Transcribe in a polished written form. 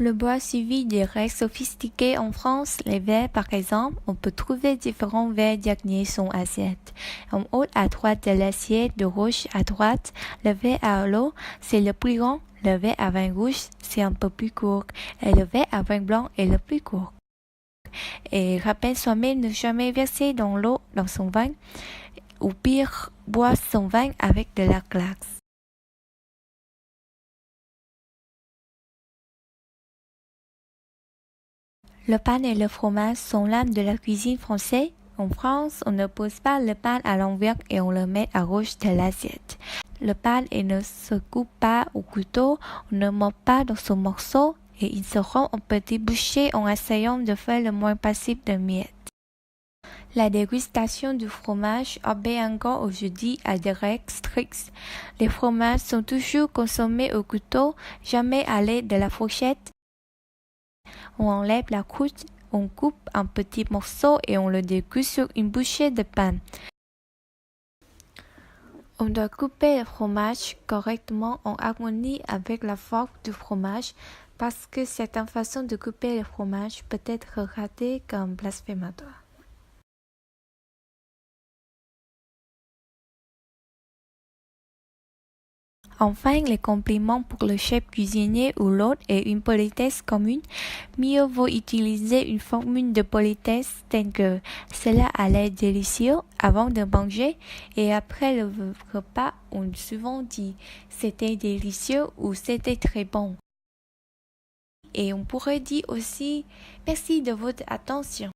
Le bois suivi des règles sophistiquées en France, les verres par exemple, on peut trouver différents verres diagonaux sur assiette. En haut à droite de l'assiette, de gauche à droite, le verre à l'eau, c'est le plus grand, le verre à vin rouge, c'est un peu plus court, et le verre à vin blanc est le plus court. Et rappelle soi-même ne jamais verser dans l'eau dans son vin, ou pire, boire son vin avec de la glace. Le pain et le fromage sont l'âme de la cuisine française. En France, on ne pose pas le pain à l'envers et on le met à gauche de l'assiette. Le pain ne se coupe pas au couteau, on ne mord pas dans son morceau et il se rompt en petites bouchées en essayant de faire le moins possible de miettes. La dégustation du fromage obéit encore aujourd'hui à des règles strictes. Les fromages sont toujours consommés au couteau, jamais à l'aide de la fourchette. On enlève la croûte, on coupe en petits morceaux et on le découpe sur une bouchée de pain. On doit couper le fromage correctement en harmonie avec la forme du fromage parce que certaines façons de couper le fromage peut être ratée comme blasphématoire. Enfin, les compliments pour le chef cuisinier ou l'hôte est une politesse commune. Mieux vaut utiliser une formule de politesse telle que cela a l'air délicieux avant de manger et après le repas, on souvent dit c'était délicieux ou c'était très bon. Et on pourrait dire aussi merci de votre attention.